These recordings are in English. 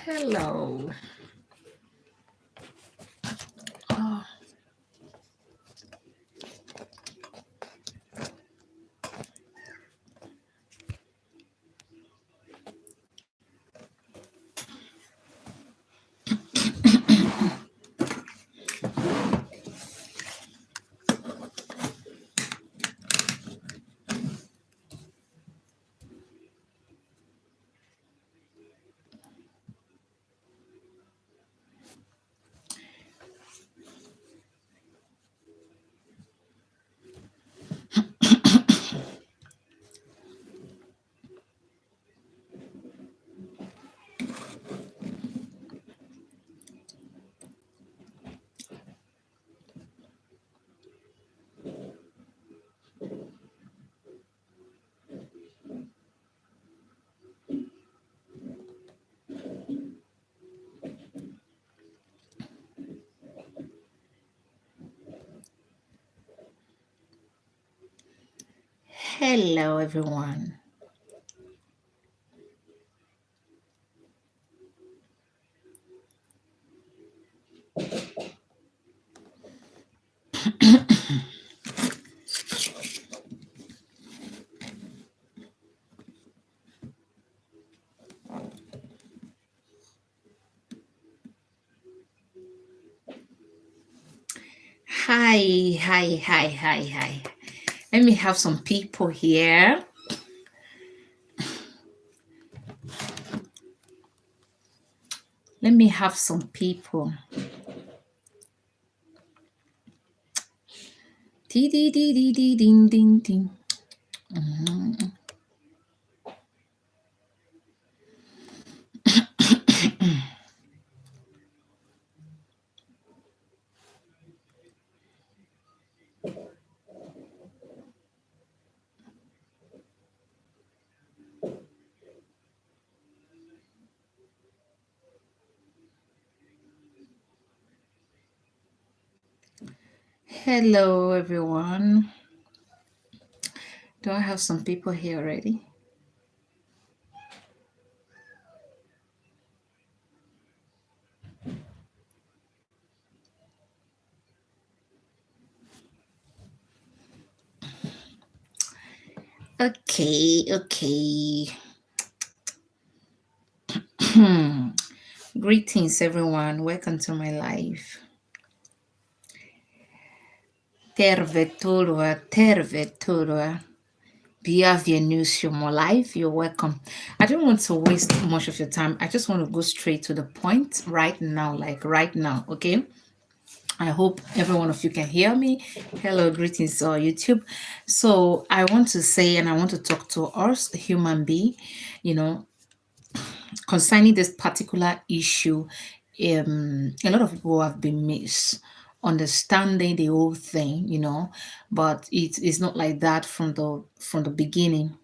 Hello. Oh, hello, everyone. Hi, hi, hi, hi, hi. Let me have some people here. Let me have some people. Dee dee dee dee dee ding ding ding. Hello, everyone. Do I have some people here already? Okay, okay. Greetings, everyone. Welcome to my live. Tervetuloa, tervetuloa. Bienvenue sur mon live. You're welcome. I don't want to waste much of your time. I just want to go straight to the point right now, like right now, okay? I hope every one of you can hear me. Hello, greetings, YouTube. So I want to say, and I want to talk to us, human being, you know, concerning this particular issue. A lot of people have been misunderstanding the whole thing, but it is not like that from the beginning.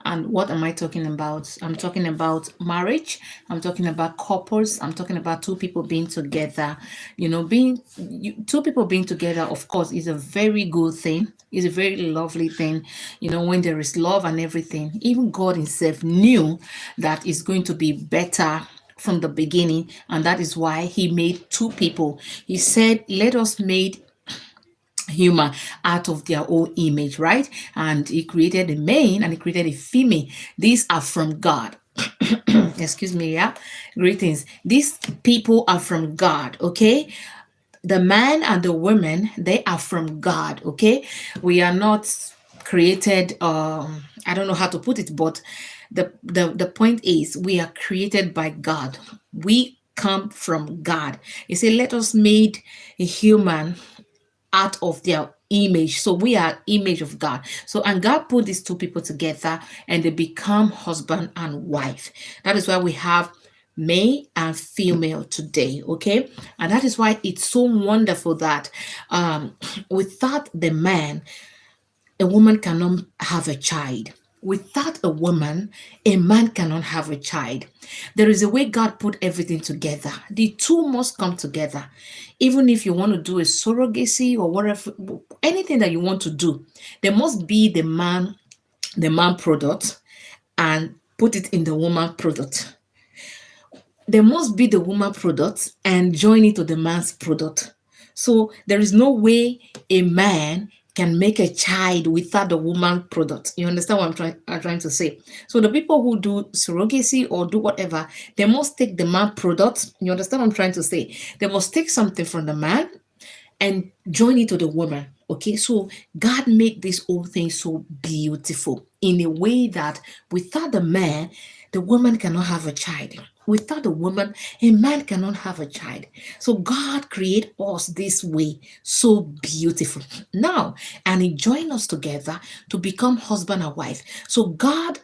And what am I talking about? I'm talking about marriage. I'm talking about couples. I'm talking about two people being together. Two people being together, of course, is a very good thing. It's a very lovely thing. When there is love and everything. Even God Himself knew that it's going to be better from the beginning, and that is why He made two people. He said, "Let us make human out of their own image," right? And He created a male and He created a female. These are from God. Excuse me, yeah. Greetings. These people are from God, okay? The man and the woman, they are from God, okay? We are not created, I don't know how to put it, but the point is we are created by God. We come from God. He said, "Let us made a human out of their image." So we are image of God. So, and God put these two people together and they become husband and wife. That is why we have male and female today, okay? And that is why it's so wonderful that without the man, a woman cannot have a child. Without a woman, a man cannot have a child. There is a way God put everything together. The two must come together. Even if you want to do a surrogacy or whatever, anything that you want to do, there must be the man product, and put it in the woman product. there must be the woman product and join it to the man's product. So there is no way a man can make a child without the woman product. You understand what I'm trying to say? So the people who do surrogacy or do whatever, they must take the man product. You understand what I'm trying to say? They must take something from the man and join it to the woman. Okay, so God made this whole thing so beautiful in a way that without the man, the woman cannot have a child. Without the woman, a man cannot have a child. So God created us this way, so beautiful. Now, and He joined us together to become husband and wife. So God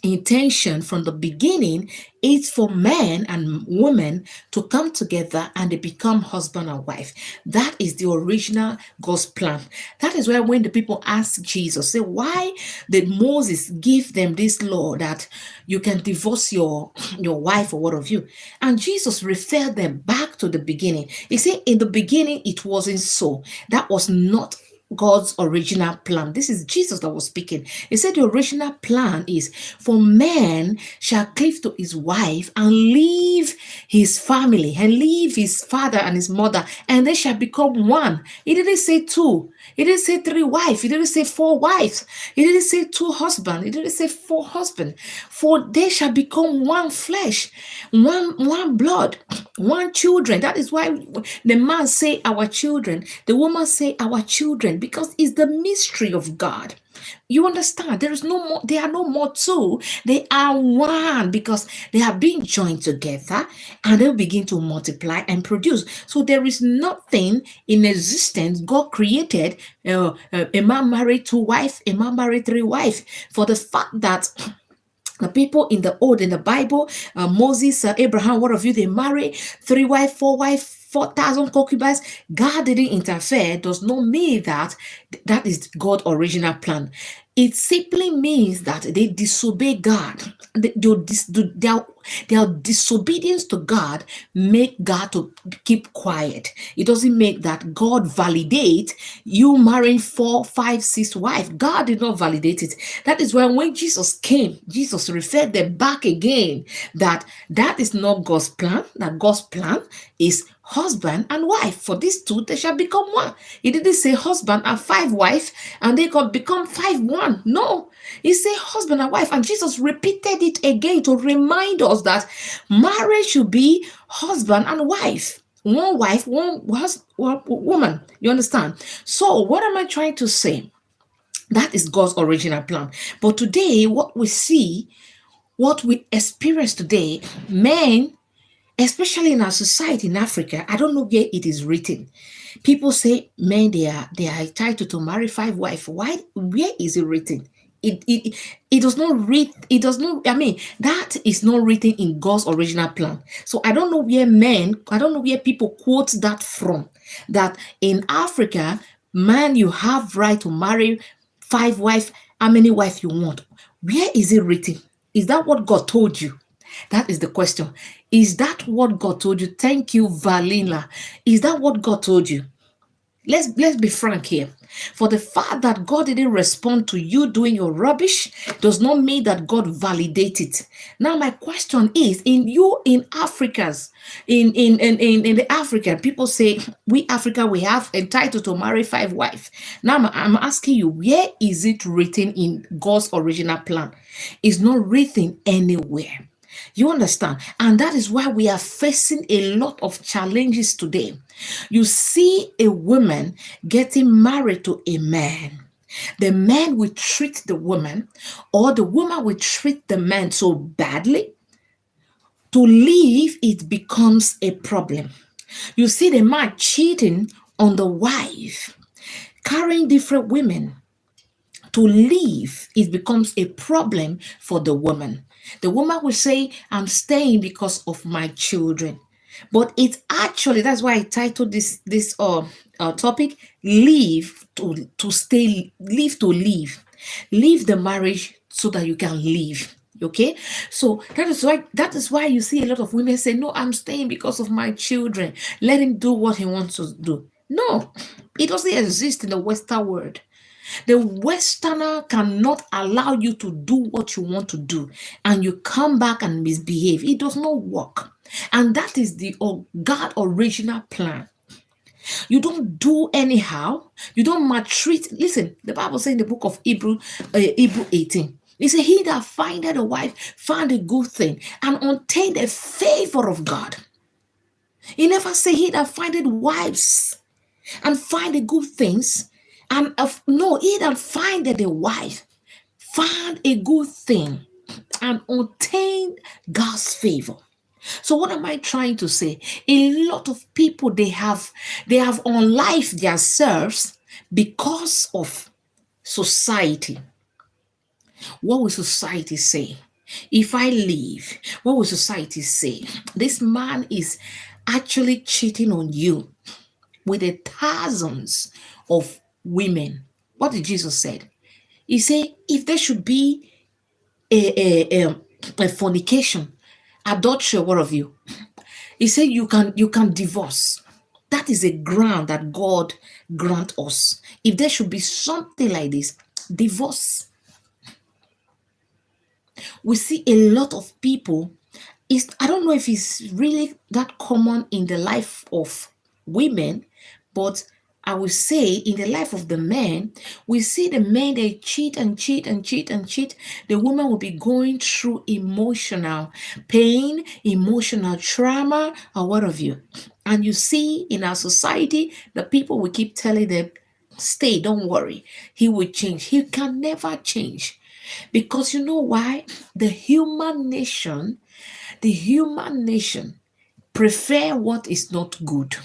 intention from the beginning is for men and women to come together and they become husband and wife. That is the original God's plan. That is why when the people ask Jesus, say, why did Moses give them this law that you can divorce your wife or what of you? And Jesus referred them back to the beginning. He said, in the beginning, it wasn't so. That was not God's original plan. This is Jesus that was speaking. He said the original plan is for man shall cleave to his wife and leave his family and leave his father and his mother, and they shall become one. He didn't say two. He didn't say three wives. He didn't say four wives. He didn't say two husbands. He didn't say four husbands. For they shall become one flesh, one blood, one children. That is why the man say our children, the woman say our children, because it's the mystery of God. You understand? There is no more, they are no more two, they are one because they have been joined together and they'll begin to multiply and produce. So there is nothing in existence God created. A man married two wives, a man married three wives, for the fact that the people in the Bible, Moses, Abraham, what of you, they marry three wife, four wife, 4,000 concubines. God didn't interfere. Does not mean that that is God's original plan. It simply means that they disobey God. Their disobedience to God make God to keep quiet. It doesn't make that God validate you marrying 4, 5, 6 wives. God did not validate it. That is why when Jesus came, Jesus referred them back again that is not God's plan. That God's plan is husband and wife. For these two, they shall become one. He didn't say husband and 5 wives and they could become 5 one. No, he said husband and wife. And Jesus repeated it again to remind us that marriage should be husband and wife. One wife, one woman. You understand? So what am I trying to say? That is God's original plan. But today, what we see, what we experience today, men, especially in our society in Africa, I don't know where it is written. People say men they are entitled to marry 5 wives. Why? Where is it written? It does not read. It does not. I mean, that is not written in God's original plan. So I don't know where men. I don't know where people quote that from. That in Africa, man, you have right to marry 5 wives. How many wives you want? Where is it written? Is that what God told you? That is the question. Is that what God told you? Thank you, Valina. Is that what God told you? Let's be frank here. For the fact that God didn't respond to you doing your rubbish does not mean that God validated it. Now, my question is: in Africa's in the African people say we Africa we have entitled to marry 5 wives. Now I'm asking you, where is it written in God's original plan? It's not written anywhere. You understand? And that is why we are facing a lot of challenges today. You see a woman getting married to a man. The man will treat the woman, or the woman will treat the man so badly. To leave, it becomes a problem. You see the man cheating on the wife, carrying different women. To leave, it becomes a problem for the woman. The woman will say, I'm staying because of my children. But it's actually, that's why I titled this topic, leave to stay, leave to leave. Leave the marriage so that you can leave. Okay, so that is why you see a lot of women say, no, I'm staying because of my children. Let him do what he wants to do. No, it doesn't exist in the Western world. The Westerner cannot allow you to do what you want to do and you come back and misbehave. It does not work. And that is the God original plan. You don't do anyhow. You don't maltreat. Listen, the Bible says in the book of Hebrew 18, it says, he that findeth a wife found a good thing and obtained a favor of God. He never say he that findeth wives and find the good things. And no, he that findeth a wife found a good thing and obtained God's favor. So what am I trying to say? A lot of people they have unlived themselves because of society. What will society say? If I leave, what will society say? This man is actually cheating on you with the thousands of women. What did Jesus said? He said, if there should be a fornication, adultery, what of you? He said you can divorce. That is a ground that God grant us. If there should be something like this, divorce. We see a lot of people. I don't know if it's really that common in the life of women, but I would say in the life of the men, we see the men, they cheat and cheat and cheat and cheat. The woman will be going through emotional pain, emotional trauma, or what have you. And you see in our society, the people will keep telling them, stay, don't worry, he will change. He can never change. Because you know why? The human nation prefer what is not good.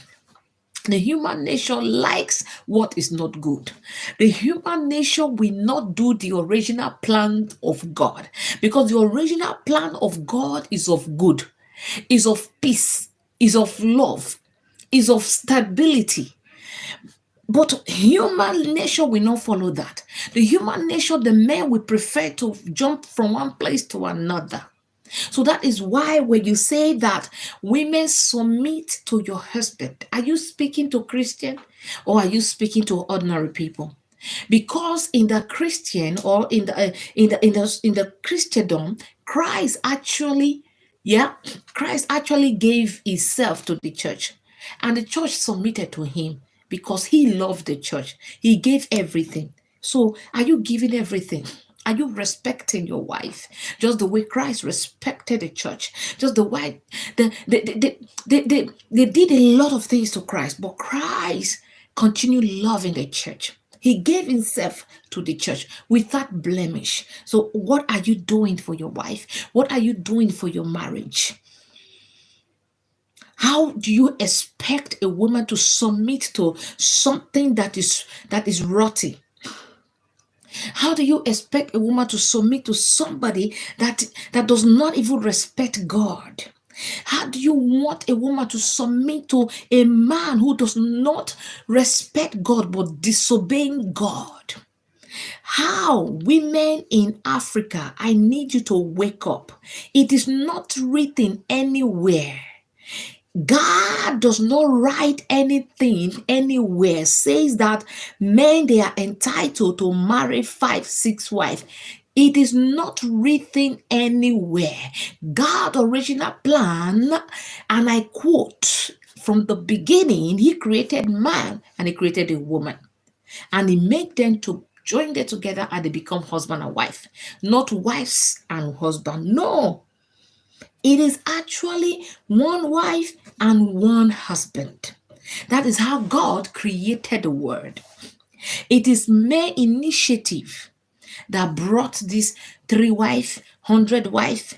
The human nature likes what is not good. The human nature will not do the original plan of God, because the original plan of God is of good, is of peace, is of love, is of stability. But human nature will not follow that. The human nature, the men will prefer to jump from one place to another. So that is why when you say that women submit to your husband, are you speaking to Christian or are you speaking to ordinary people? Because in the Christian or in the Christendom, Christ actually gave himself to the church, and the church submitted to him because he loved the church. He gave everything. So are you giving everything? Are you respecting your wife just the way Christ respected the church? Just the way they did a lot of things to Christ, but Christ continued loving the church. He gave himself to the church without blemish. So what are you doing for your wife? What are you doing for your marriage? How do you expect a woman to submit to something that is rotty? How do you expect a woman to submit to somebody that does not even respect God? How do you want a woman to submit to a man who does not respect God but disobeying God? How? Women in Africa, I need you to wake up. It is not written anywhere. God does not write anything anywhere says that men, they are entitled to marry 5-6 wives. It is not written anywhere. God original plan, and I quote, from the beginning, he created man and he created a woman, and he made them to join them together and they become husband and wife, not wives and husband. No, it is actually one wife and one husband. That is how God created the world. It is mere initiative that brought this 3 wife, 100 wife,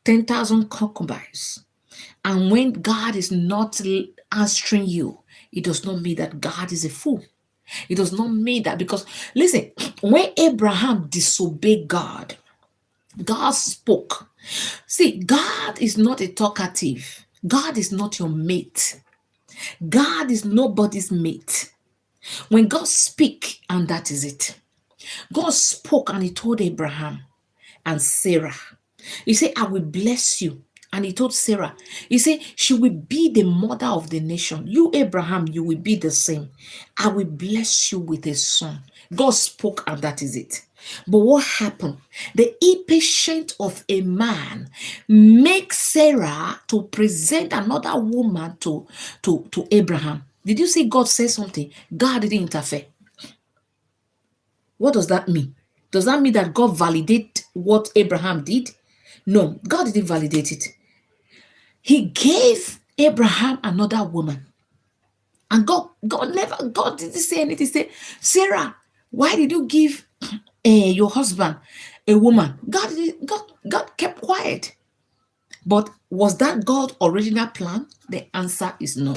10,000 concubines. And when God is not answering you, it does not mean that God is a fool. It does not mean that, because listen, when Abraham disobeyed God, God spoke. See, God is not a talkative. God is not your mate. God is nobody's mate. When God speak, and that is it. God spoke and he told Abraham and Sarah. He said, I will bless you. And he told Sarah, he said, she will be the mother of the nation. You, Abraham, you will be the same. I will bless you with a son. God spoke and that is it. But what happened? The impatience of a man makes Sarah to present another woman to Abraham. Did you see God say something? God didn't interfere. What does that mean? Does that mean that God validated what Abraham did? No, God didn't validate it. He gave Abraham another woman. And God didn't say anything. Say, Sarah, why did you give your husband a woman? God kept quiet. But was that God's original plan? The answer is no.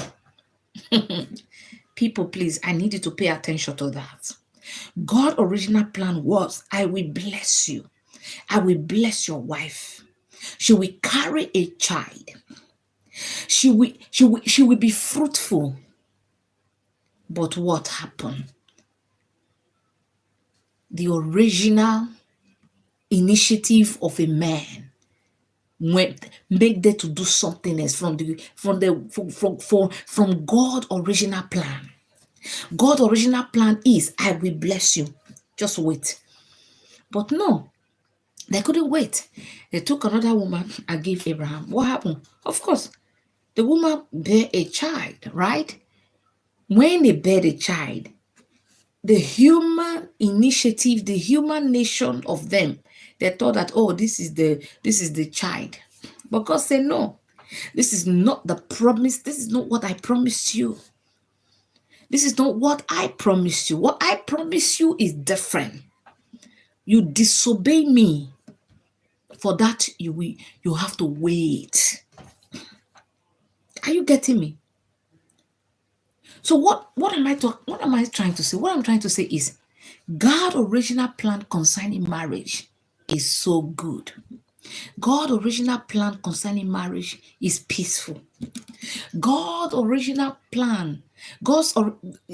People, please, I need you to pay attention to that. God's original plan was, I will bless you. I will bless your wife. She will carry a child. She will be fruitful. But what happened? The original initiative of a man went make them to do something else from God's original plan. God's original plan is, I will bless you. Just wait. But no, they couldn't wait. They took another woman and gave Abraham. What happened? Of course, the woman bare a child, right? When they bear a child, the human initiative, the human nation of them, they thought that, oh, this is the child. But God said, no, this is not the promise. This is not what I promised you. This is not what I promised you. What I promised you is different. You disobey me. For that, you have to wait. Are you getting me? So what am I trying to say? What I'm trying to say is, God's original plan concerning marriage is so good. God's original plan concerning marriage is peaceful. God's original plan concerning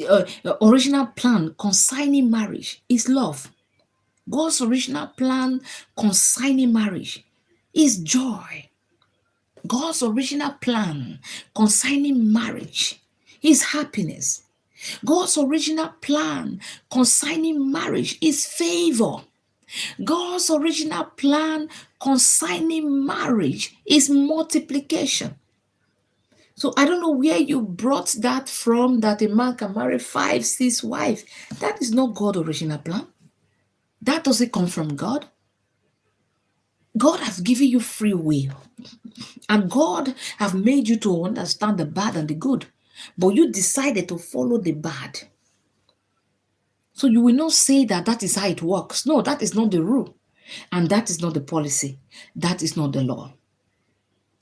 marriage is love. God's original plan concerning marriage is joy. God's original plan concerning marriage is happiness. God's original plan concerning marriage is favor. God's original plan concerning marriage is multiplication. So I don't know where you brought that from, that a man can marry 5, 6 wives. That is not God's original plan. That doesn't come from God. God has given you free will. And God have made you to understand the bad and the good. But you decided to follow the bad. So you will not say that is how it works. No, that is not the rule. And that is not the policy. That is not the law.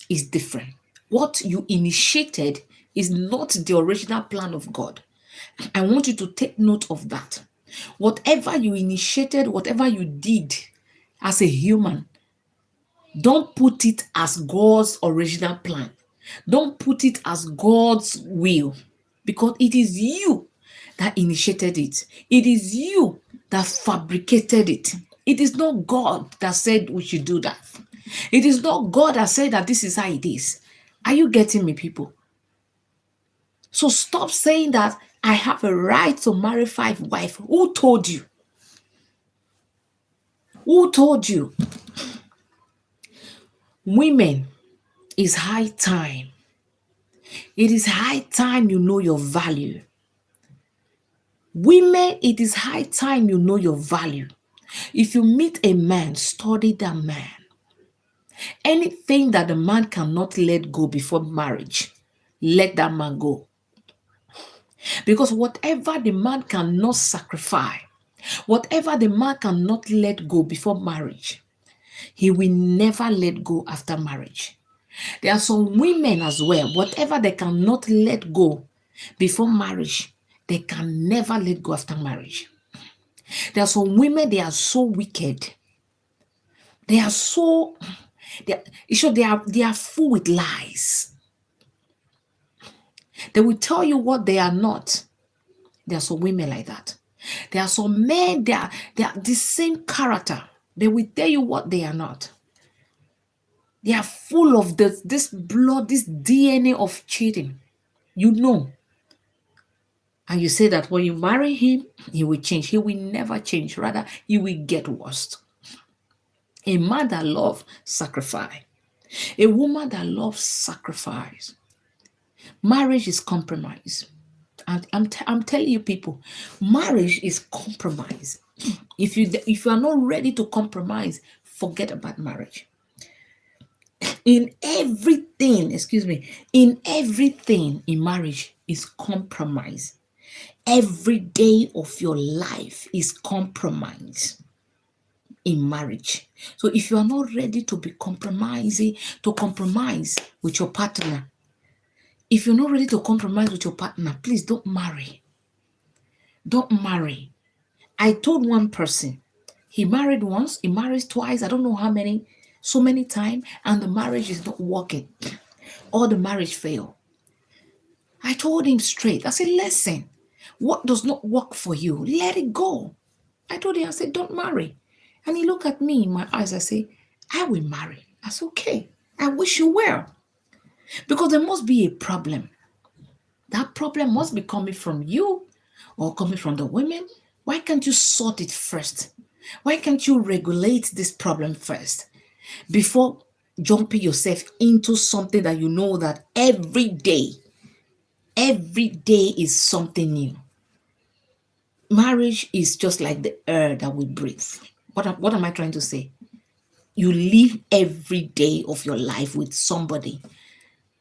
It's different. What you initiated is not the original plan of God. I want you to take note of that. Whatever you initiated, whatever you did as a human, don't put it as God's original plan. Don't put it as God's will, because it is you that initiated it. It is you that fabricated it. It is not God that said we should do that. It is not God that said that this is how it is. Are you getting me, people? So stop saying that I have a right to marry 5 wives. Who told you? Who told you? Women, it's high time. It is high time you know your value. Women, it is high time you know your value. If you meet a man, study that man. Anything that the man cannot let go before marriage, let that man go. Because whatever the man cannot sacrifice, whatever the man cannot let go before marriage, he will never let go after marriage. There are some women as well, whatever they cannot let go before marriage, they can never let go after marriage. There are some women, they are so wicked. They are so, they are full with lies. They will tell you what they are not. There are some women like that. There are some men, they are the same character. They will tell you what they are not. They are full of this blood, this DNA of cheating. You know. And you say that when you marry him, he will change. He will never change. Rather, he will get worse. A man that loves sacrifice, a woman that loves sacrifice. Marriage is compromise. And I'm telling you, people, marriage is compromise. If you are not ready to compromise, forget about marriage. In everything, excuse me, in everything in marriage is compromise. Every day of your life is compromise in marriage. So if you are not ready to be compromising, to compromise with your partner, if you're not ready to compromise with your partner, please don't marry. Don't marry. I told one person, he married once, he married twice, I don't know how many, so many times, and the marriage is not working. Or the marriage failed. I told him straight. I said, listen, what does not work for you, let it go. I told him, I said, don't marry. And he looked at me in my eyes. I said, I will marry. I said, okay, I wish you well. Because there must be a problem. That problem must be coming from you or coming from the women. Why can't you sort it first? Why can't you regulate this problem first before jumping yourself into something that you know that every day is something new? Marriage is just like the air that we breathe. What am I trying to say? You live every day of your life with somebody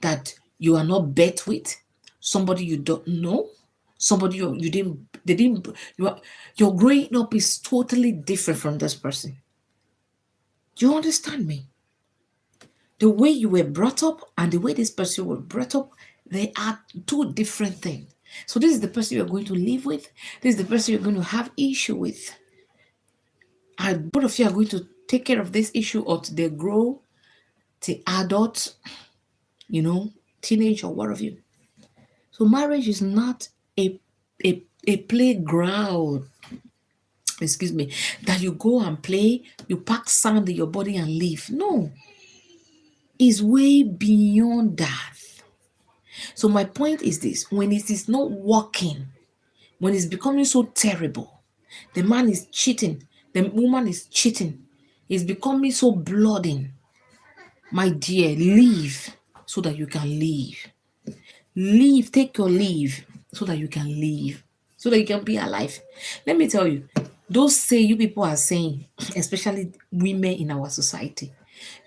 that you are not bet with, somebody you don't know, somebody you didn't they didn't you are your growing up is totally different from this person. Do you understand me? The way you were brought up and the way this person was brought up, they are two different things. So this is the person you're going to live with, this is the person you're going to have issue with. And both of you are going to take care of this issue until they grow to adults, teenage or whatever you. So marriage is not a playground, excuse me, that you go and play, you pack sand in your body and leave. No, it's way beyond that. So my point is this: when it is not working, when it's becoming so terrible, the man is cheating, the woman is cheating, it's becoming so bloody. My dear, leave so that you can leave. Leave, take your leave so that you can leave, so that you can be alive. Let me tell you, those say you people are saying, especially women in our society,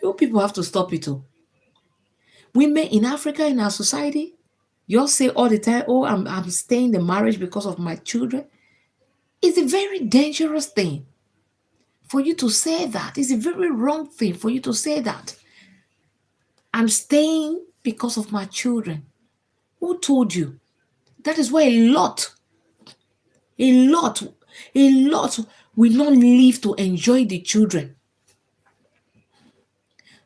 you people have to stop it. Oh. Women in Africa, in our society, you all say all the time, oh, I'm staying the marriage because of my children. It's a very dangerous thing for you to say that. It's a very wrong thing for you to say that. I'm staying because of my children. Who told you? That is why a lot will not live to enjoy the children.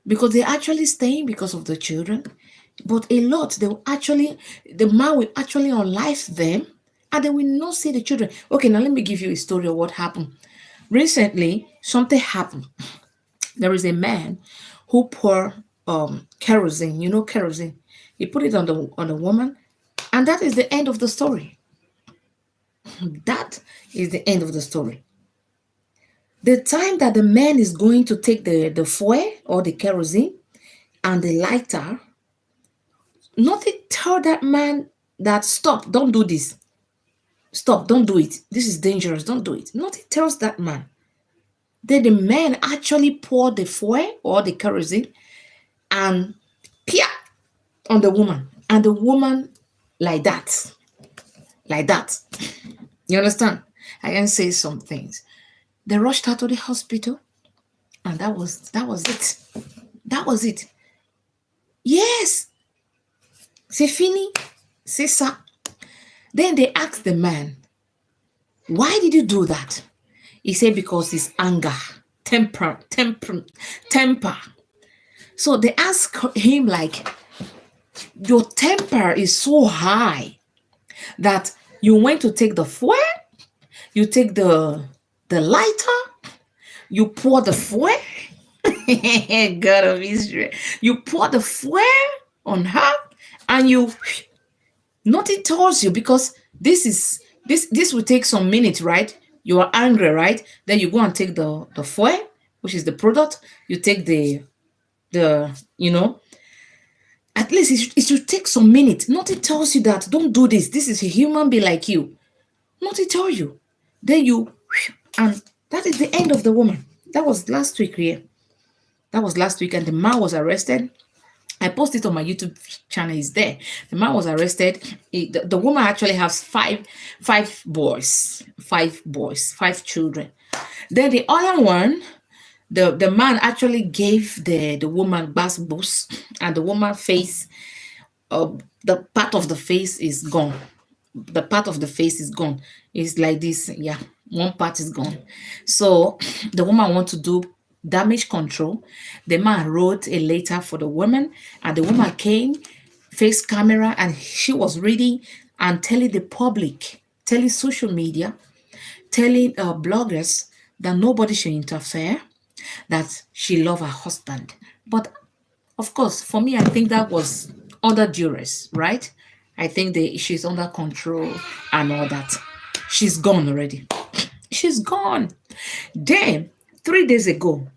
Because they're actually staying because of the children. But a lot, the man will actually unlife them and they will not see the children. Okay, now let me give you a story of what happened. Recently, something happened. There is a man who poured kerosene, kerosene. He put it on the woman, and that is the end of the story. That is the end of the story. The time that the man is going to take the fuel or the kerosene and the lighter, nothing tell that man that stop, don't do this. Stop, don't do it. This is dangerous, don't do it. Nothing tells that man. Then the man actually poured the fuel or the kerosene and pia on the woman. And the woman like that. Like that. You understand? I can say some things. They rushed her to the hospital, and that was it. That was it. Yes. C'est fini. C'est ça. Then they asked the man, why did you do that? He said, because it's anger, temper. So they asked him, like, your temper is so high that you went to take the fuel, you take the lighter, you pour the fuel. God of Israel. You pour the fuel on her and you Nothing tells you, because this will take some minutes, right? You are angry, right? Then you go and take the foil, which is the product. You take the at least it should take some minutes. Nothing tells you that don't do this. This is a human being like you. Nothing tell you. Then you, and that is the end of the woman. That was last week here. That was last week, and the man was arrested. I posted it on my YouTube channel. Is there? The man was arrested. The woman actually has five boys, five children. Then the other one, the man actually gave the woman bass boost, and the woman face, the part of the face is gone. The part of the face is gone. It's like this, yeah. One part is gone. So the woman want to do damage control. The man wrote a letter for the woman, and the woman came, face camera, and she was reading and telling the public, telling social media, telling bloggers that nobody should interfere, that she loved her husband. But of course, for me, I think that was under duress, right? I think she's under control and all that. She's gone already. She's gone. Then 3 days ago,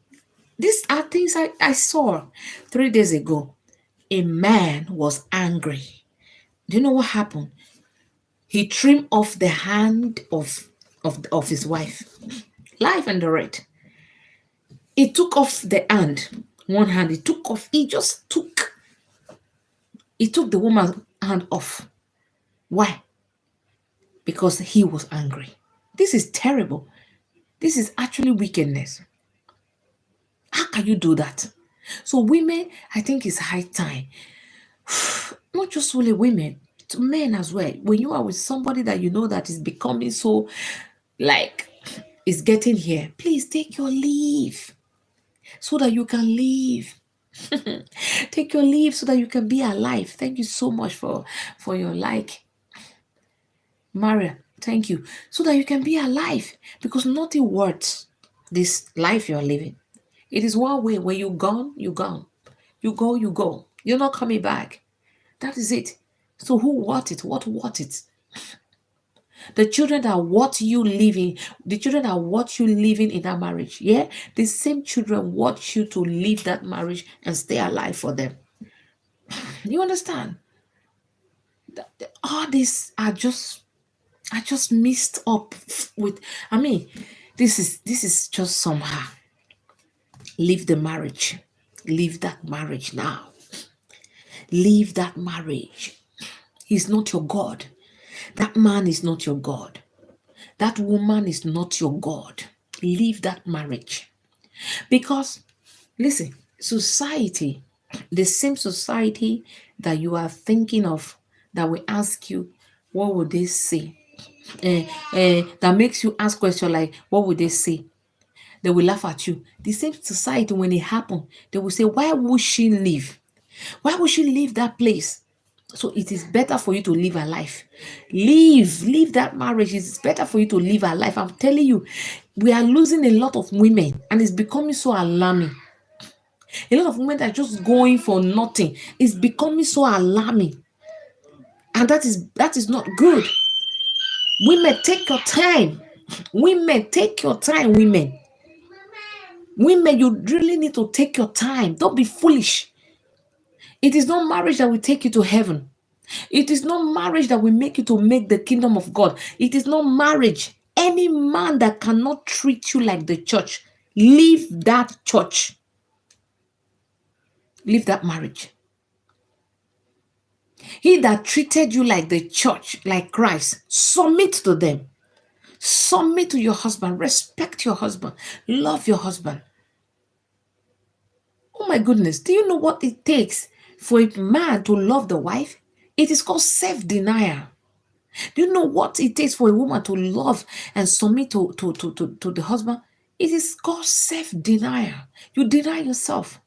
these are things I saw 3 days ago. A man was angry. Do you know what happened? He trimmed off the hand of his wife. Life and direct. He took off the hand. One hand. He took off. He took the woman's hand off. Why? Because he was angry. This is terrible. This is actually wickedness. How can you do that? So women, I think it's high time. Not just only women, to men as well. When you are with somebody that you know that is becoming so, like, is getting here, please take your leave so that you can leave. Take your leave so that you can be alive. Thank you so much for your like. Maria, thank you. So that you can be alive. Because nothing worth this life you're living. It is one way. When you're gone, you're gone. You go, you go. You're not coming back. That is it. So who what it? What it? The children that watch you living, the children that watch you living in that marriage, yeah? The same children watch you to leave that marriage and stay alive for them. You understand? All these are just mixed up with, I mean, this is just somehow. Leave the marriage. Leave that marriage now. Leave that marriage. He's not your God. That man is not your God. That woman is not your God. Leave that marriage. Because, listen, society, the same society that you are thinking of, that will ask you, what would they say? That makes you ask questions like, what would they say? They will laugh at you. The same society, when it happens, they will say, why would she leave? Why would she leave that place? So it is better for you to live a life. Leave that marriage. It's better for you to live a life. I'm telling you, we are losing a lot of women, and it's becoming so alarming. A lot of women are just going for nothing. It's becoming so alarming. And that is not good. Women, take your time. Women, take your time, women. Women, you really need to take your time. Don't be foolish. It is not marriage that will take you to heaven. It is not marriage that will make you to make the kingdom of God. It is not marriage. Any man that cannot treat you like the church, leave that church. Leave that marriage. He that treated you like the church, like Christ, submit to them. Submit to your husband. Respect your husband. Love your husband. Oh my goodness. Do you know what it takes for a man to love the wife? It is called self-denial. Do you know what it takes for a woman to love and submit to the husband? It is called self-denial. You deny yourself.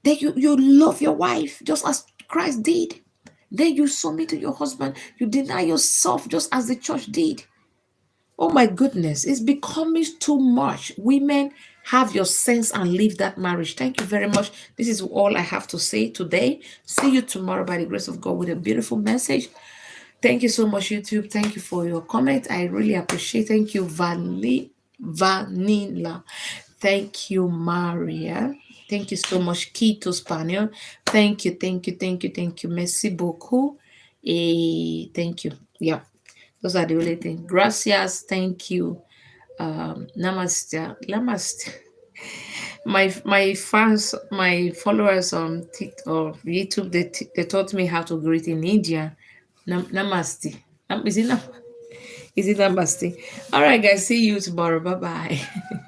Then you love your wife just as Christ did. Then you submit to your husband. You deny yourself just as the church did. Oh my goodness, it's becoming too much. Women, Have your sense and leave that marriage. Thank you very much. This is all I have to say today. See you tomorrow by the grace of God with a beautiful message. Thank you so much, YouTube. Thank you for your comment. I really appreciate. Thank you, Vanilla. Thank you, Maria. Thank you so much, Quito Spaniel. Thank you, thank you, thank you, thank you. Merci beaucoup. Thank you. Yeah, those are the only things. Gracias. Thank you. Namaste. Namaste. My fans, my followers on TikTok or YouTube, they taught me how to greet in India. Namaste. Is it namaste? All right, guys. See you tomorrow. Bye bye.